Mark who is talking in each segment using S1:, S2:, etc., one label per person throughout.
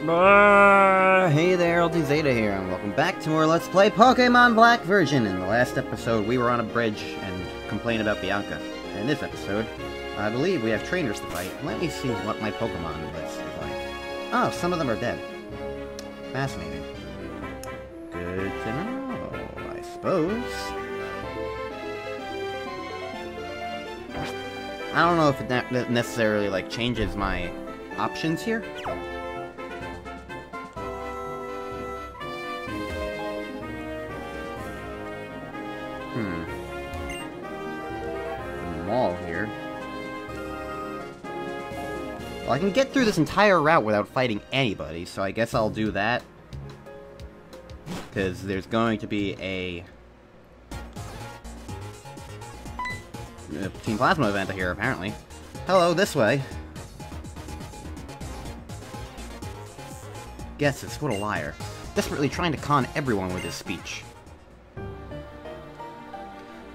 S1: Hey there, LT Zeta here, and welcome back to more Let's Play Pokémon Black version. In the last episode, we were on a bridge and complained about Bianca. And in this episode, I believe we have trainers to fight. Let me see what my Pokémon list is like. Oh, some of them are dead. Fascinating. Good to know, I suppose. I don't know if it necessarily, like, changes my options here. Mall here. Well, I can get through this entire route without fighting anybody, so I guess I'll do that. Because there's going to be a Team Plasma event here, apparently. Hello, this way. Guesses, what a liar. Desperately trying to con everyone with his speech.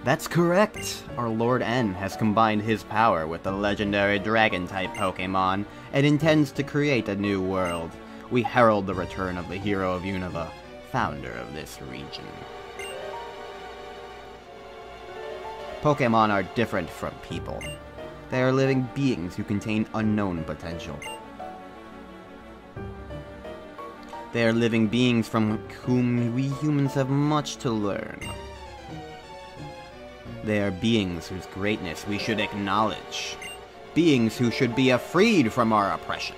S1: That's correct! Our Lord N has combined his power with the legendary Dragon-type Pokémon and intends to create a new world. We herald the return of the hero of Unova, founder of this region. Pokémon are different from people. They are living beings who contain unknown potential. They are living beings from whom we humans have much to learn. They are beings whose greatness we should acknowledge. Beings who should be freed from our oppression.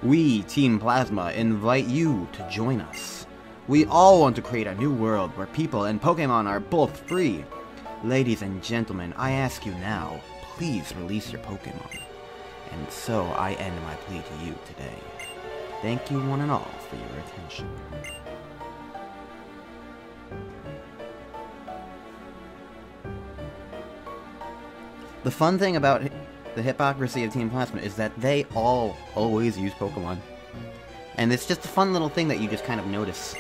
S1: We, Team Plasma, invite you to join us. We all want to create a new world where people and Pokémon are both free. Ladies and gentlemen, I ask you now, please release your Pokémon. And so I end my plea to you today. Thank you one and all for your attention. The fun thing about the hypocrisy of Team Plasma is that they all always use Pokémon. And it's just a fun little thing that you just kind of notice.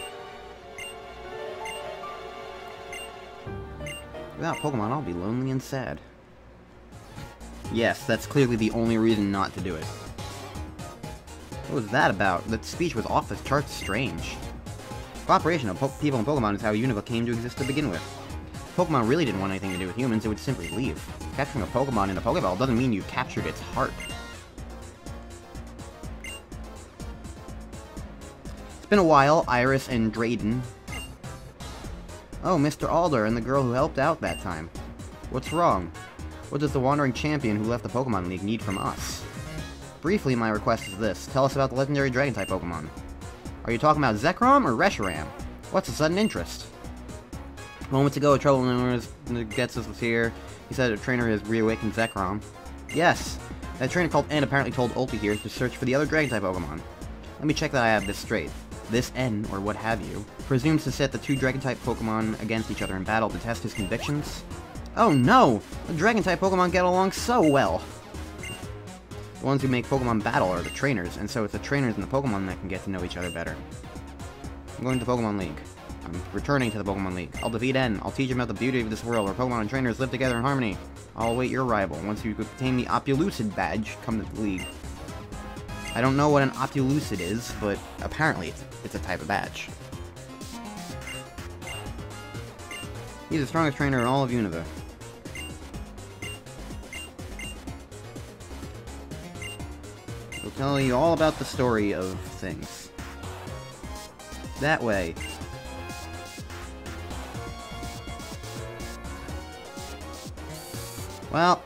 S1: Without Pokemon, I'll be lonely and sad. Yes, that's clearly the only reason not to do it. What was that about? That speech was off the charts strange. Cooperation of people and Pokemon is how Unova came to exist to begin with. If Pokemon really didn't want anything to do with humans, it would simply leave. Capturing a Pokemon in a Pokeball doesn't mean you captured its heart. It's been a while, Iris and Drayden. Oh, Mr. Alder and the girl who helped out that time. What's wrong? What does the Wandering Champion who left the Pokemon League need from us? Briefly, my request is this. Tell us about the legendary Dragon-type Pokemon. Are you talking about Zekrom or Reshiram? What's a sudden interest? Moments ago, a trouble gets us was here. He said a trainer has reawakened Zekrom. Yes, that trainer called N apparently told Ulti here to search for the other Dragon-type Pokemon. Let me check that I have this straight. This N, or what have you, presumes to set the two Dragon-type Pokemon against each other in battle to test his convictions? Oh no! The Dragon-type Pokemon get along so well! The ones who make Pokemon battle are the trainers, and so it's the trainers and the Pokemon that can get to know each other better. I'm going to the Pokemon League. I'm returning to the Pokemon League. I'll defeat N. I'll teach him about the beauty of this world where Pokemon and trainers live together in harmony. I'll await your arrival. Once you obtain the Opulucid badge, come to the League. I don't know what an Opulucid is, but apparently it's a type of badge. He's the strongest trainer in all of Unova. He'll tell you all about the story of things. That way. Well,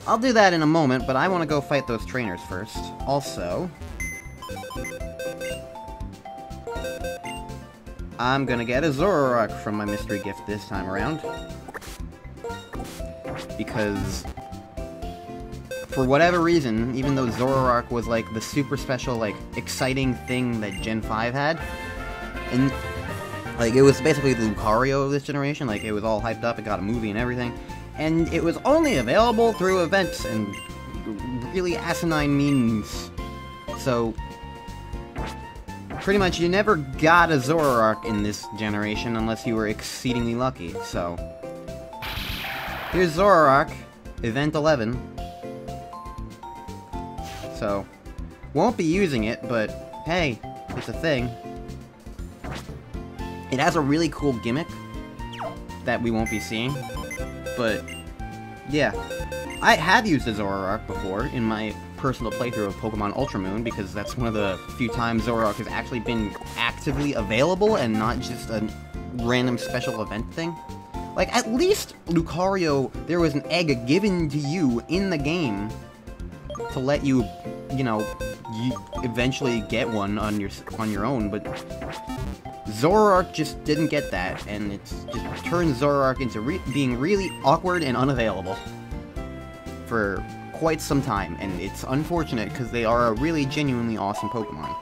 S1: I'll do that in a moment, but I want to go fight those trainers first. Also, I'm gonna get a Zoroark from my mystery gift this time around. Because, for whatever reason, even though Zoroark was like the super special, like, exciting thing that Gen 5 had, and like, it was basically the Lucario of this generation, like, it was all hyped up, it got a movie and everything. And it was only available through events and really asinine means. So, pretty much you never got a Zoroark in this generation unless you were exceedingly lucky. So, here's Zoroark, Event 11. So, Won't be using it, but hey, it's a thing. It has a really cool gimmick that we won't be seeing, but yeah. I have used a Zoroark before in my personal playthrough of Pokemon Ultra Moon, because that's one of the few times Zoroark has actually been actively available and not just a random special event thing. Like, at least Lucario, there was an egg given to you in the game to let you, you know, eventually get one on your own, but Zoroark just didn't get that, and it's just turned Zoroark into being really awkward and unavailable for quite some time, and it's unfortunate because they are a really genuinely awesome Pokemon.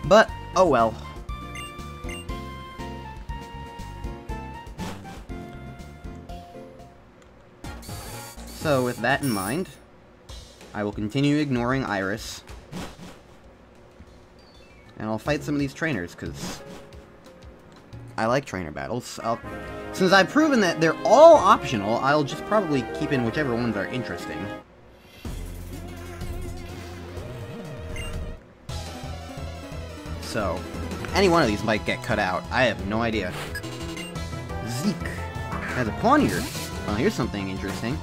S1: But, oh well. So, with that in mind, I will continue ignoring Iris, and I'll fight some of these trainers, because I like trainer battles. Since I've proven that they're all optional, I'll just probably keep in whichever ones are interesting. So, any one of these might get cut out. I have no idea. Zeke has a Pawniard. Well, here's something interesting.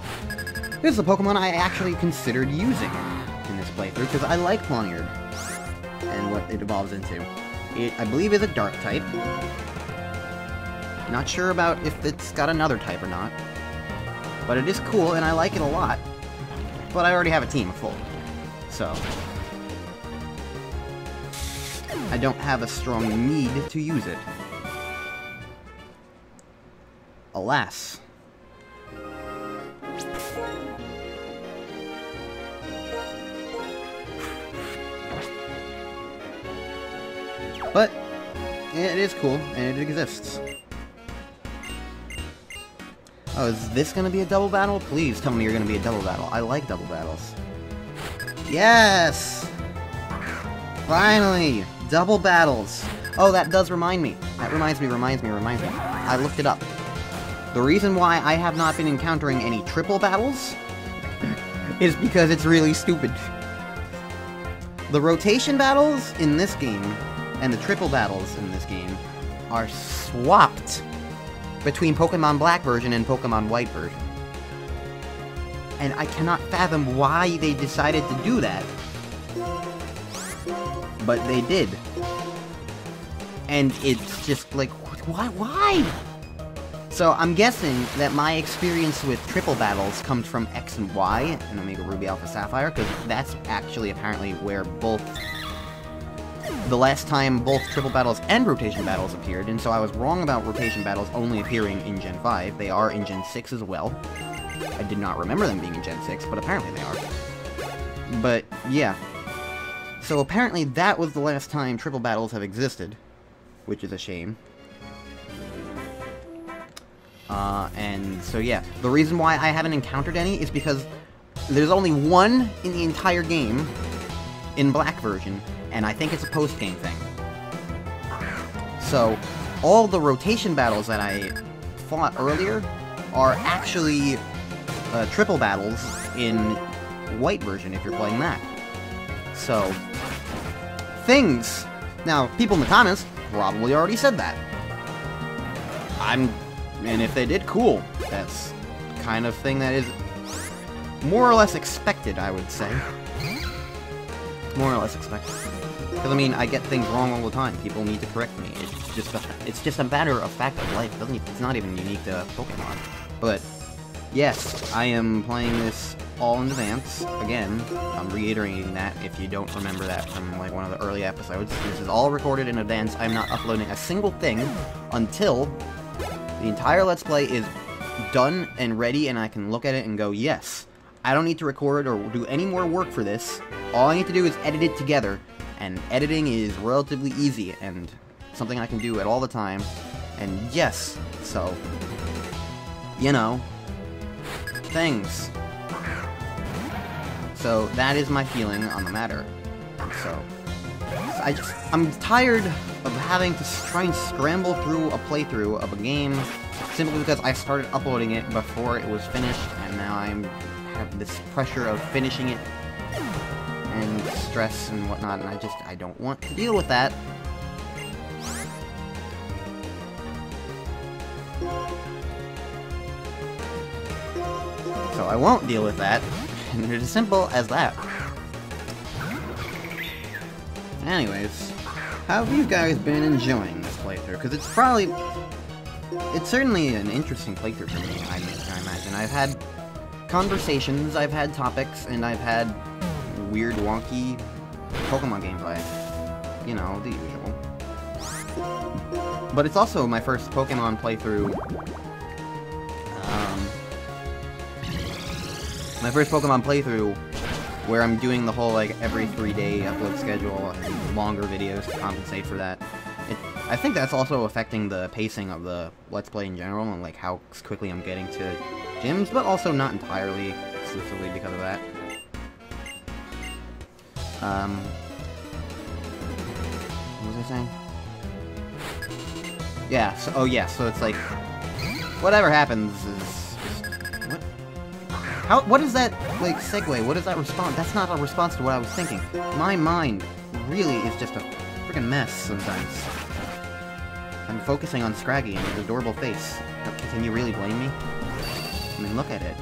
S1: This is a Pokemon I actually considered using in this playthrough, because I like Pawniard and what it evolves into. It, I believe, is a Dark type. Not sure about if it's got another type or not. But it is cool, and I like it a lot. But I already have a team full. So I don't have a strong need to use it. Alas. But it is cool, and it exists. Oh, is this gonna be a double battle? Please tell me you're gonna be a double battle. I like double battles. Yes! Finally! Double battles! Oh, that does remind me. That reminds me. I looked it up. The reason why I have not been encountering any triple battles is because it's really stupid. The rotation battles in this game and the triple battles in this game are swapped between Pokemon Black version and Pokemon White version. And I cannot fathom why they decided to do that. But they did. And it's just like, why? So I'm guessing that my experience with triple battles comes from X and Y and Omega Ruby Alpha Sapphire, because that's actually apparently where both the last time both triple battles and rotation battles appeared, and so I was wrong about rotation battles only appearing in Gen 5. They are in Gen 6 as well. I did not remember them being in Gen 6, but apparently they are. But, yeah. So apparently that was the last time triple battles have existed, which is a shame. And so yeah, the reason why I haven't encountered any is because there's only one in the entire game in Black version, and I think it's a post-game thing. So, all the rotation battles that I fought earlier are actually triple battles in White version, if you're playing that. So, things! Now, people in the comments probably already said that. And if they did, cool. That's the kind of thing that is more or less expected, I would say. More or less expected. Because, I mean, I get things wrong all the time. People need to correct me. It's just a matter of fact of life. It's not even unique to Pokemon. But, yes, I am playing this all in advance. Again, I'm reiterating that if you don't remember that from, like, one of the early episodes. This is all recorded in advance. I'm not uploading a single thing until the entire Let's Play is done and ready, and I can look at it and go, yes, I don't need to record or do any more work for this. All I need to do is edit it together, and editing is relatively easy, and something I can do at all the time, and yes, so, you know, things. So, that is my feeling on the matter. So, I'm tired of having to try and scramble through a playthrough of a game simply because I started uploading it before it was finished, and now I have this pressure of finishing it and stress and whatnot, and I don't want to deal with that. So I won't deal with that, and it's as simple as that. Anyways, how have you guys been enjoying this playthrough? Because it's certainly an interesting playthrough for me, I imagine. I've had conversations, I've had topics, and I've had weird, wonky Pokemon gameplay. You know, the usual. But it's also my first Pokemon playthrough. My first Pokemon playthrough where I'm doing the whole, like, every 3-day upload schedule and longer videos to compensate for that. I think that's also affecting the pacing of the Let's Play in general and, like, how quickly I'm getting to gyms, but also not entirely exclusively because of that. What was I saying? Yeah, so it's like, whatever happens is... What is that, like, segue? What is that response? That's not a response to what I was thinking. My mind really is just a freaking mess sometimes. I'm focusing on Scraggy and his adorable face. Can you really blame me? I mean, look at it.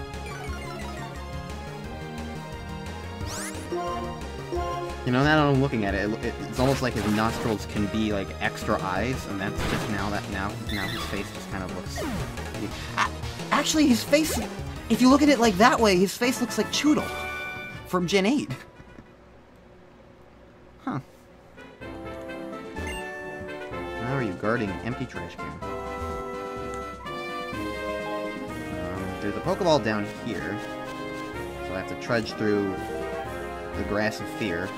S1: You know, now that I'm looking at it, it's almost like his nostrils can be, like, extra eyes, and that's just now his face just kind of looks... Actually, his face... If you look at it like that way, his face looks like Choodle from Gen 8. Huh. How are you guarding an empty trash can? There's a Pokeball down here, so I have to trudge through the grass of fear.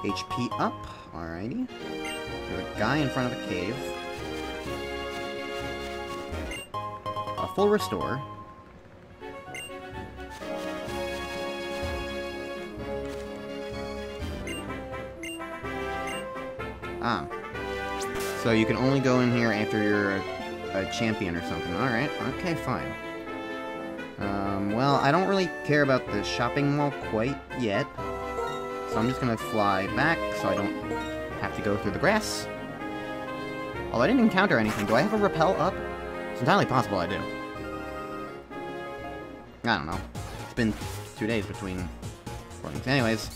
S1: HP up, alrighty. There's a guy in front of a cave. A full restore. Ah. So you can only go in here after you're a champion or something. Alright, okay, fine. Well, I don't really care about the shopping mall quite yet. So I'm just gonna fly back so I don't have to go through the grass. Although I didn't encounter anything. Do I have a repel up? It's entirely possible I do. I don't know. It's been 2 days between recordings. Anyways,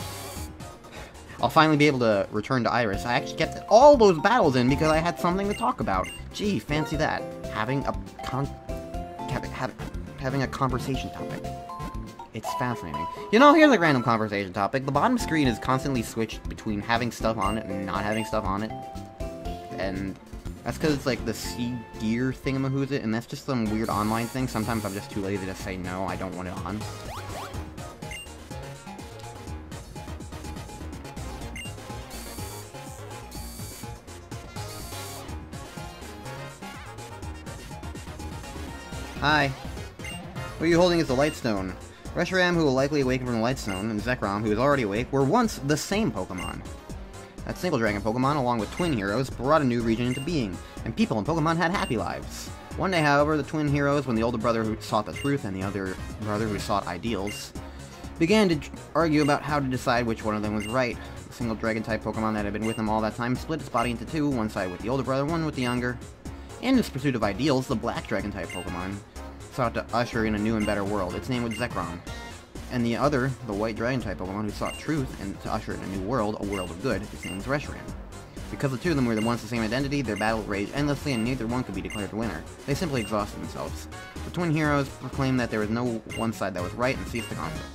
S1: I'll finally be able to return to Iris. I actually kept all those battles in because I had something to talk about. Gee, fancy that. Having a conversation topic. It's fascinating. You know, here's a random conversation topic. The bottom screen is constantly switched between having stuff on it and not having stuff on it. And that's because it's like the C gear thingamahoo's, and that's just some weird online thing. Sometimes I'm just too lazy to say no, I don't want it on. Hi. What you're holding is the Lightstone. Reshiram, who will likely awaken from the Lightstone, and Zekrom, who is already awake, were once the same Pokemon. That single dragon Pokemon, along with twin heroes, brought a new region into being, and people and Pokemon had happy lives. One day, however, the twin heroes, when the older brother who sought the truth and the other brother who sought ideals, began to argue about how to decide which one of them was right. The single dragon-type Pokemon that had been with them all that time split its body into two, one side with the older brother, one with the younger. In its pursuit of ideals, the black dragon-type Pokemon sought to usher in a new and better world. Its name was Zekrom. And the other, the white dragon-type Pokemon who sought truth and to usher in a new world, a world of good, its name was Reshiram. Because the two of them were once the same identity, their battle raged endlessly and neither one could be declared the winner. They simply exhausted themselves. The twin heroes proclaimed that there was no one side that was right and ceased the conflict.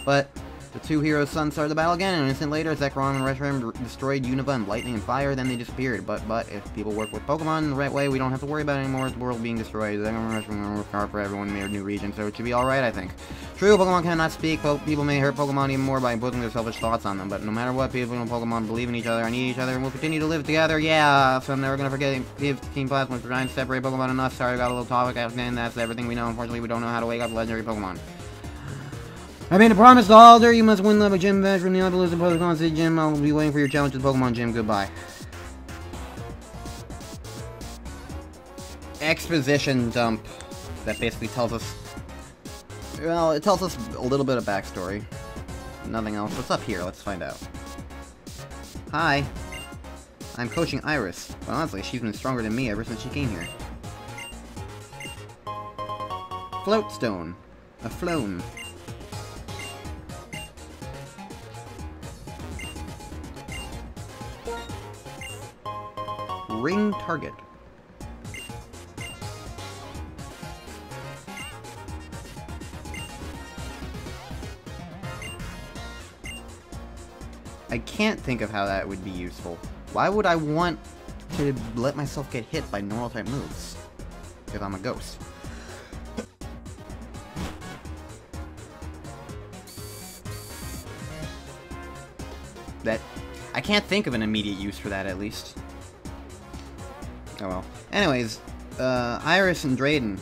S1: But the two heroes' sons started the battle again, and an instant later, Zekrom and Reshiram destroyed Unova and lightning and fire, then they disappeared. But if people work with Pokemon the right way, we don't have to worry about it anymore. The world being destroyed. Zekrom and Reshiram will work hard for everyone in their new region, so it should be alright, I think. True, Pokemon cannot speak. People may hurt Pokemon even more by imposing their selfish thoughts on them, but no matter what, people and Pokemon believe in each other and need each other, and will continue to live together. Yeah, so I'm never gonna forget Team Plasma for trying to separate Pokemon enough. Sorry, I got a little topic, and that's everything we know. Unfortunately, we don't know how to wake up legendary Pokemon. I made a promise to Alder. You must win the gym badge from the Opulent Pokemon City Gym. I'll be waiting for your challenge to the Pokemon Gym. Goodbye. Exposition dump. That basically tells us Well, it tells us a little bit of backstory. Nothing else. What's up here? Let's find out. Hi. I'm coaching Iris. But honestly, she's been stronger than me ever since she came here. Floatstone. A flown. Ring target. I can't think of how that would be useful. Why would I want to let myself get hit by normal type moves if I'm a ghost? I can't think of an immediate use for that, at least. Oh well. Anyways, Iris and Drayden.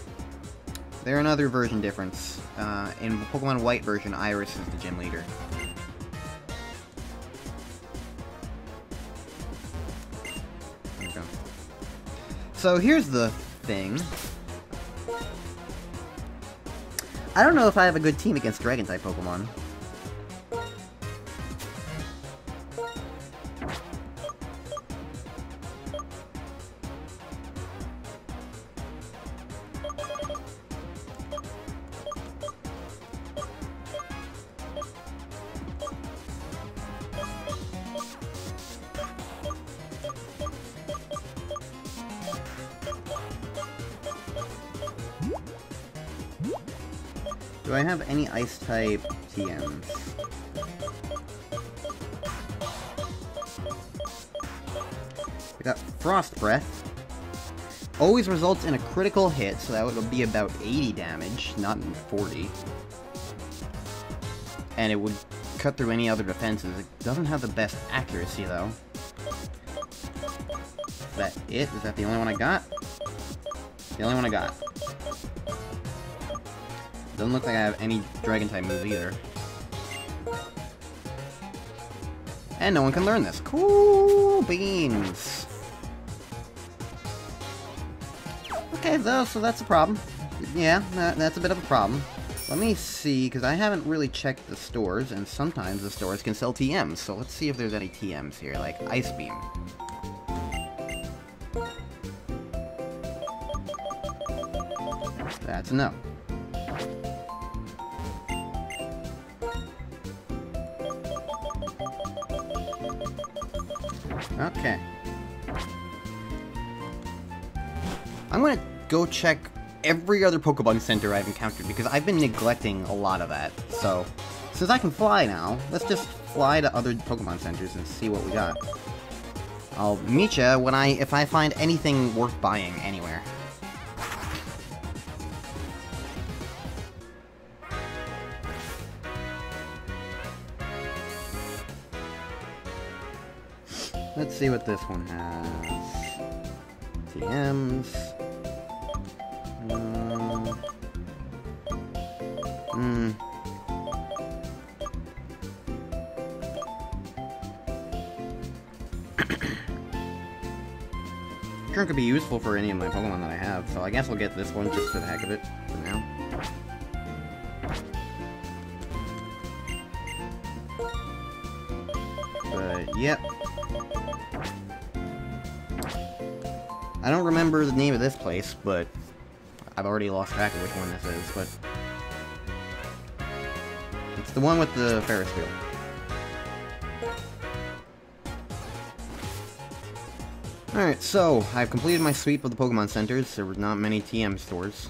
S1: They're another version difference. In the Pokemon White version, Iris is the gym leader. Okay. So here's the thing. I don't know if I have a good team against Dragon-type Pokemon. Do I have any Ice-type TMs? We got Frost Breath. Always results in a critical hit, so that would be about 80 damage, not 40. And it would cut through any other defenses. It doesn't have the best accuracy, though. Is that it? Is that the only one I got? The only one I got. Doesn't look like I have any Dragon-type moves either. And no one can learn this. Cool beans! Okay, though, so that's a problem. Yeah, that's a bit of a problem. Let me see, because I haven't really checked the stores, and sometimes the stores can sell TMs, so let's see if there's any TMs here, like Ice Beam. That's a no. Okay. I'm gonna go check every other Pokemon Center I've encountered, because I've been neglecting a lot of that. So, since I can fly now, let's just fly to other Pokemon Centers and see what we got. I'll meet ya when if I find anything worth buying anywhere. Let's see what this one has. TMs. Sure could be useful for any of my Pokemon that I have, so I guess I'll get this one just for the heck of it for now. But, yep. I don't remember the name of this place, but I've already lost track of which one this is, but it's the one with the Ferris wheel. Alright, so I've completed my sweep of the Pokemon Centers. There were not many TM stores.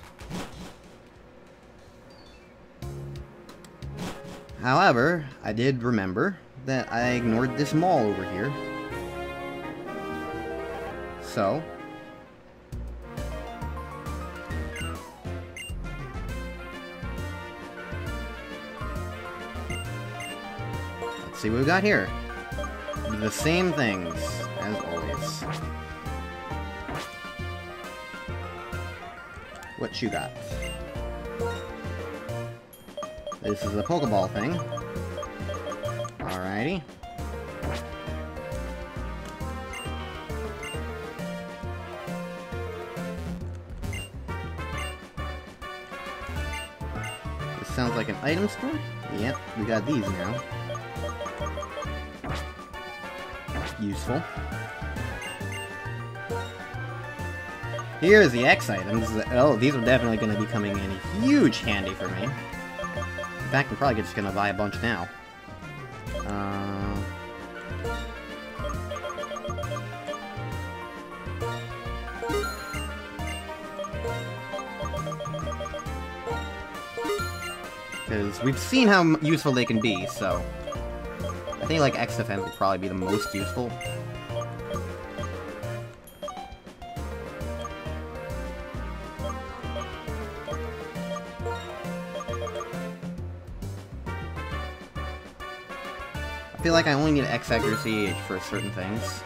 S1: However, I did remember that I ignored this mall over here. So let's see what we got here. The same things, as always. What you got? This is a Pokeball thing. Alrighty. This sounds like an item store. Yep, we got these now. Useful. Here's the X items. Oh, these are definitely going to be coming in huge handy for me. In fact, I'm probably just going to buy a bunch now. Because we've seen how useful they can be, so... I think, like, X defense would probably be the most useful. I feel like I only need X accuracy for certain things.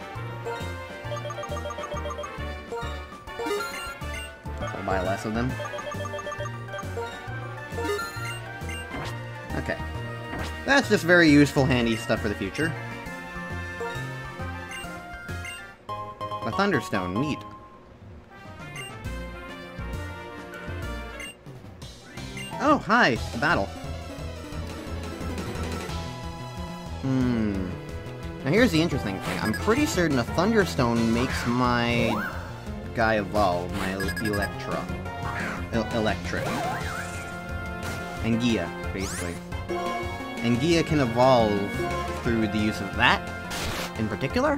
S1: So I'll buy less of them. Okay. That's just very useful, handy stuff for the future. A Thunderstone, neat. Oh, hi! A battle. Now here's the interesting thing. I'm pretty certain a Thunderstone makes my guy evolve, my Electric. Anguilla, basically. Anguilla can evolve through the use of that, in particular.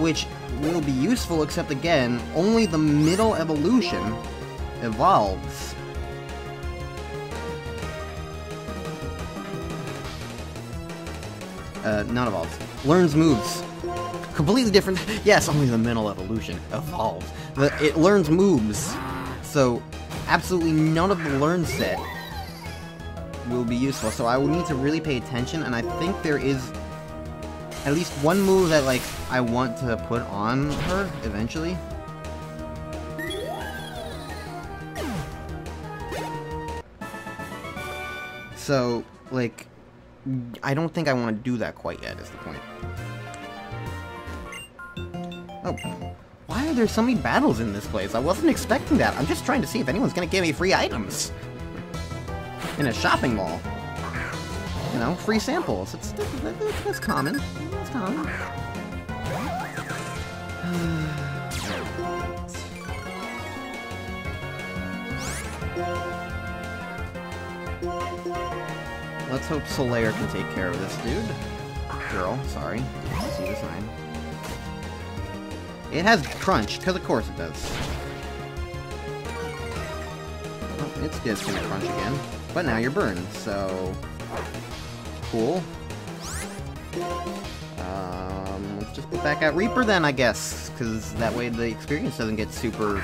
S1: Which will be useful, except again, only the middle evolution evolves. Not evolves. Learns moves. Completely different. Yes, only the middle evolution evolves. It learns moves. So, absolutely none of the learn set will be useful. So I will need to really pay attention, and I think there is at least one move that, like, I want to put on her eventually. So, like, I don't think I want to do that quite yet, is the point. Oh, why are there so many battles in this place? I wasn't expecting that. I'm just trying to see if anyone's gonna give me free items. In a shopping mall. You know, free samples. That's common. That's common. Let's hope Solaire can take care of this dude. Girl, sorry. Didn't see the sign. It has crunch, because of course it does. Oh, it's just gonna crunch again. But now you're burned, so... Cool. Let's just put back out Reaper then, I guess. Because that way the experience doesn't get super...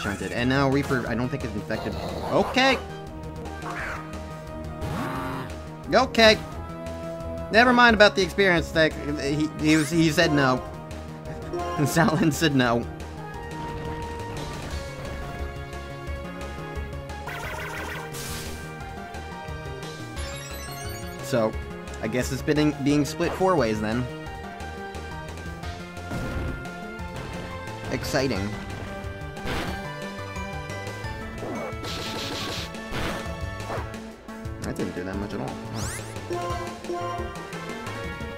S1: shunted. And now Reaper, I don't think is infected. Okay! Okay! Never mind about the experience thing. He said no. And Salin said no. So, I guess it's being split 4 ways then. Exciting. That didn't do that much at all.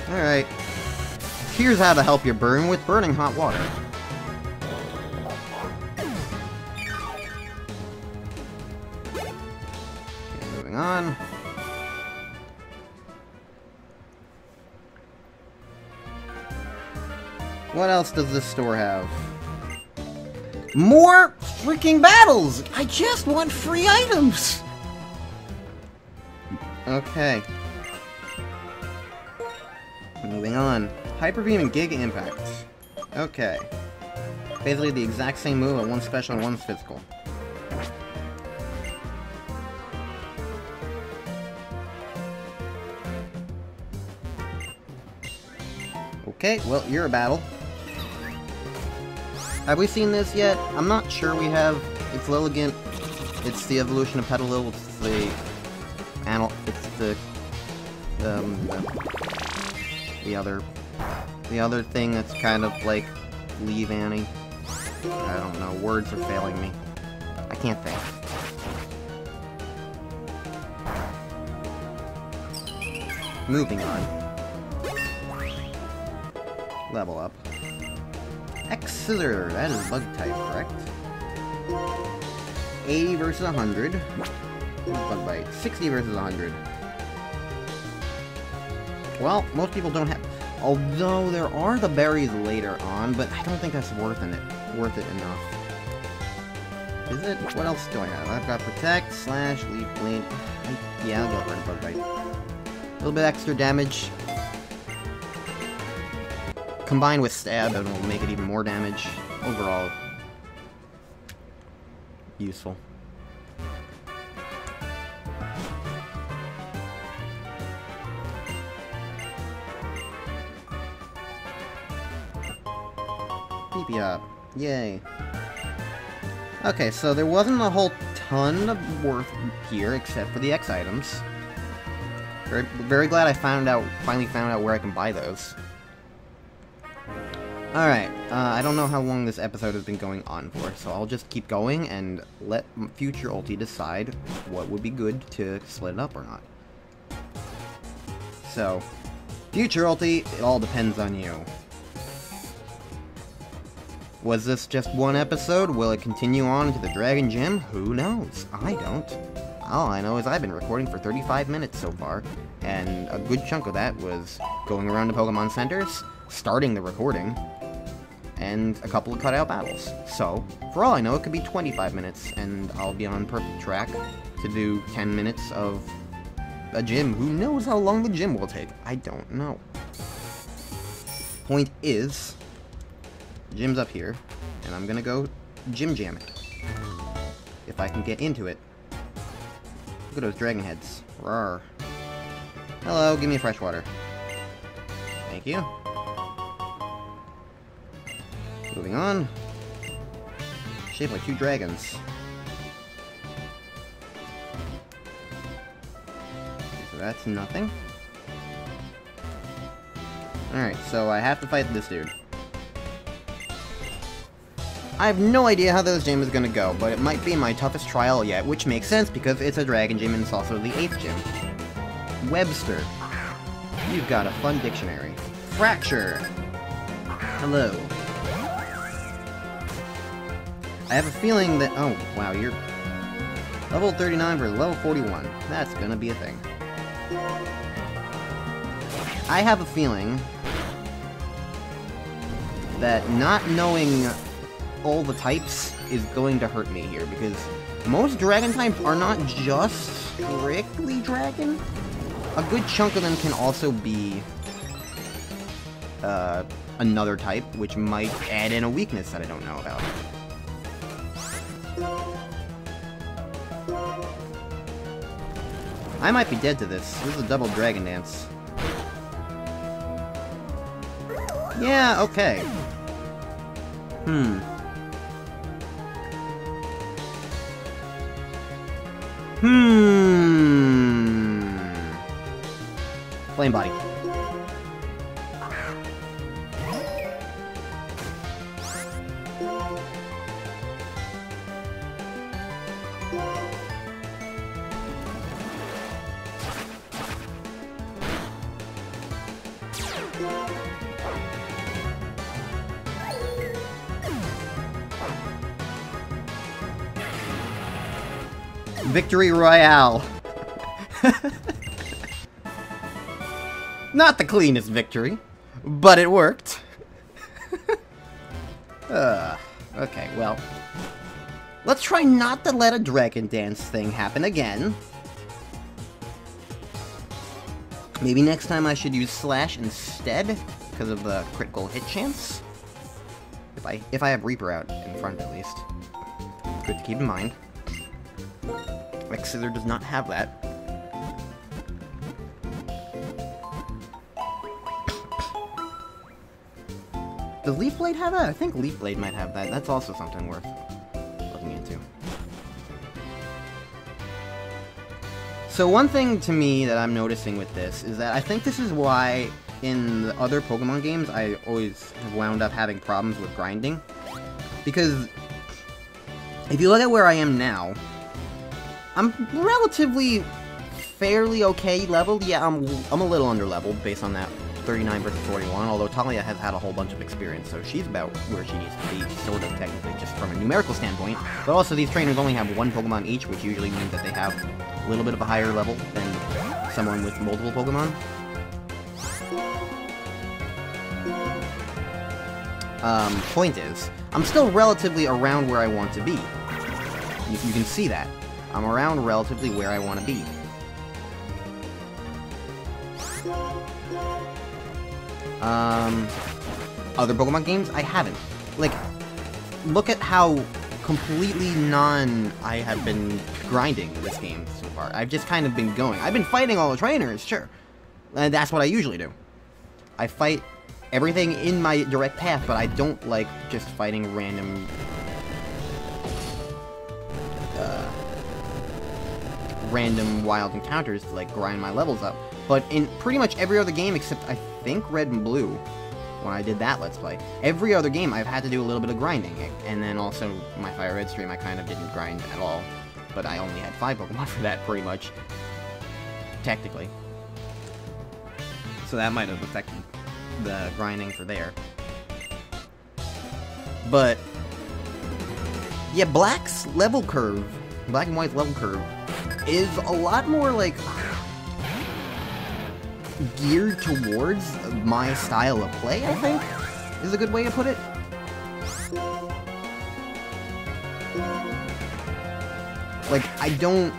S1: Alright. Here's how to help you burn with burning hot water. Okay, moving on. What else does this store have? More freaking battles! I just want free items! Okay. Moving on. Hyper Beam and Giga Impact. Okay. Basically the exact same move, but one's special and one's physical. Okay, well, you're a battle. Have we seen this yet? I'm not sure we have. It's Lilligant. It's the evolution of Petalil. It's the... It's the other thing that's kind of like Leave Annie. I don't know, words are failing me. can't think. Moving on. Level up. X-Scissor, that is bug type, correct? 80 versus 100. Bug bite. 60 versus 100. Well, most people don't have... Although there are the berries later on, but I don't think that's worth it enough. Is it? What else do I have? I've got Protect, Slash, Leaf Blade. Yeah, I'll go for the Bug Bite. A little bit extra damage. Combined with Stab, it will make it even more damage. Overall, useful. PP up. Yay. Okay, so there wasn't a whole ton of worth here, except for the X items. Very glad I finally found out where I can buy those. Alright, I don't know how long this episode has been going on for, so I'll just keep going and let future ulti decide what would be good to split it up or not. So, future ulti, it all depends on you. Was this just one episode? Will it continue on into the Dragon Gym? Who knows? I don't. All I know is I've been recording for 35 minutes so far, and a good chunk of that was going around to Pokemon Centers, starting the recording, and a couple of cutout battles. So, for all I know, it could be 25 minutes, and I'll be on perfect track to do 10 minutes of a gym. Who knows how long the gym will take? I don't know. Point is, the gym's up here, and I'm gonna go gym jam it. If I can get into it. Look at those dragon heads. Rawr. Hello, give me fresh water. Thank you. Moving on. Shaped like two dragons. So that's nothing. Alright, so I have to fight this dude. I have no idea how this gym is gonna go, but it might be my toughest trial yet, which makes sense because it's a dragon gym and it's also the 8th gym. Webster. You've got a fun dictionary. Fracture. Hello. I have a feeling that... Oh, wow, you're... Level 39 versus level 41. That's gonna be a thing. I have a feeling that not knowing all the types is going to hurt me here, because most dragon types are not just strictly dragon. A good chunk of them can also be another type, which might add in a weakness that I don't know about. I might be dead to this. This is a double dragon dance. Yeah, okay. Flame body. Victory Royale. Not the cleanest victory, but it worked. Okay, well. Let's try not to let a dragon dance thing happen again. Maybe next time I should use Slash instead, because of the critical hit chance. If I have Reaper out in front at least. Good to keep in mind. X-Scissor does not have that. Does Leaf Blade have that? I think Leaf Blade might have that. That's also something worth looking into. So one thing to me that I'm noticing with this is that I think this is why in the other Pokemon games I always have wound up having problems with grinding. Because if you look at where I am now, I'm relatively fairly okay leveled. Yeah, I'm a little under leveled based on that 39 versus 41, although Talia has had a whole bunch of experience, so she's about where she needs to be, sort of, technically, just from a numerical standpoint. But also, these trainers only have one Pokemon each, which usually means that they have a little bit of a higher level than someone with multiple Pokemon. Point is, I'm still relatively around where I want to be. You can see that. I'm around relatively where I want to be. Other Pokemon games? I haven't. Like, look at how completely I have been grinding this game so far. I've just kind of been going. I've been fighting all the trainers, sure. And that's what I usually do. I fight everything in my direct path, but I don't like just fighting random wild encounters to, like, grind my levels up. But in pretty much every other game except, I think, Red and Blue, when I did that Let's Play, every other game I've had to do a little bit of grinding. And then also, my Fire Red stream, I kind of didn't grind at all. But I only had 5 Pokemon for that, pretty much. Technically. So that might have affected the grinding for there. But yeah, Black's level curve, Black and White's level curve, is a lot more, like, geared towards my style of play, I think, is a good way to put it. Like, I don't...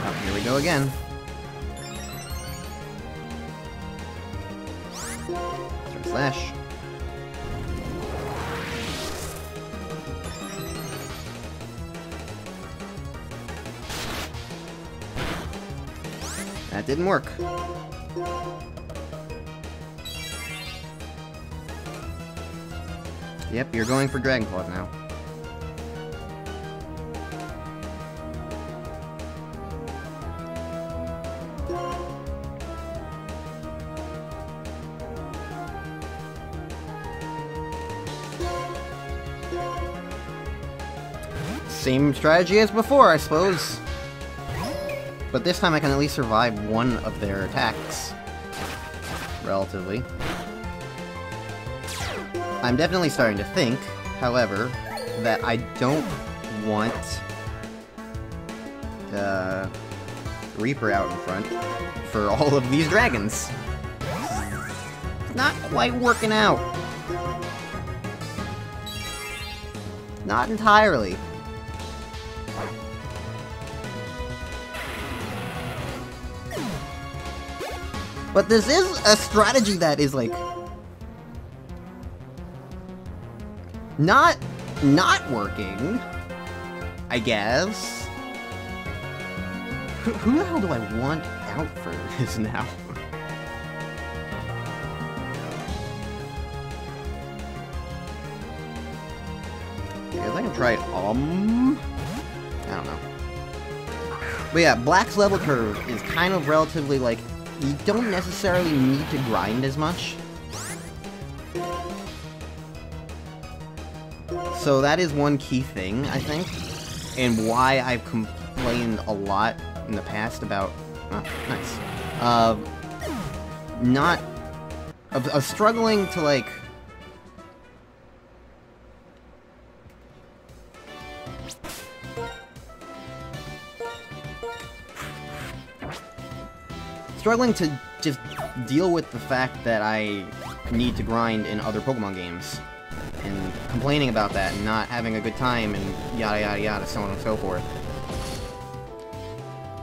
S1: Oh, here we go again. Slash. That didn't work. Yep, you're going for Dragon Claws now. Same strategy as before, I suppose. But this time I can at least survive one of their attacks. Relatively. I'm definitely starting to think, however, that I don't want Reaper out in front for all of these dragons. It's not quite working out. Not entirely. But this is a strategy that is, like, not working, I guess. Who the hell do I want out for this now? I guess I can try it, I don't know. But yeah, Black's level curve is kind of relatively, like, you don't necessarily need to grind as much. So that is one key thing, I think, and why I've complained a lot in the past about, of struggling to, like, struggling to just deal with the fact that I need to grind in other Pokemon games, and complaining about that, and not having a good time, and yada yada yada, so on and so forth.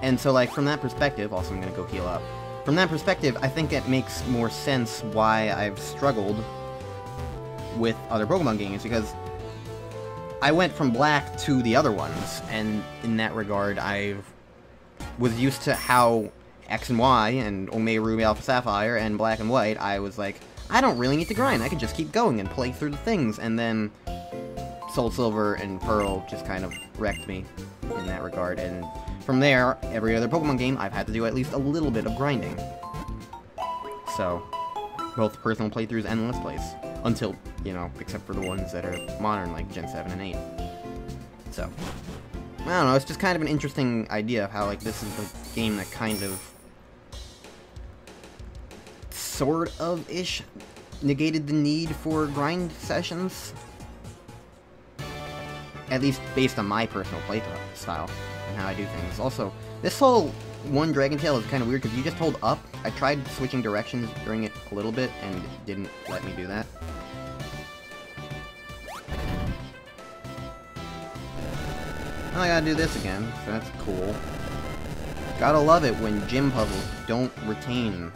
S1: And so, like, from that perspective, also I'm gonna go heal up. From that perspective, I think it makes more sense why I've struggled with other Pokemon games, because I went from Black to the other ones, and in that regard, I was used to how X and Y, and Omega Ruby Alpha Sapphire, and Black and White, I was like, I don't really need to grind, I can just keep going and play through the things, and then Soul Silver and Pearl just kind of wrecked me in that regard, and from there, every other Pokemon game, I've had to do at least a little bit of grinding. So, both personal playthroughs and Let's Plays, until You know, except for the ones that are modern, like Gen 7 and 8. So, I don't know, it's just kind of an interesting idea of how, like, this is the game that kind of sort of-ish negated the need for grind sessions. At least based on my personal play style and how I do things. Also, this whole one Dragon Tail is kind of weird because you just hold up. I tried switching directions during it a little bit and it didn't let me do that. Well, I gotta do this again, so that's cool. Gotta love it when gym puzzles don't retain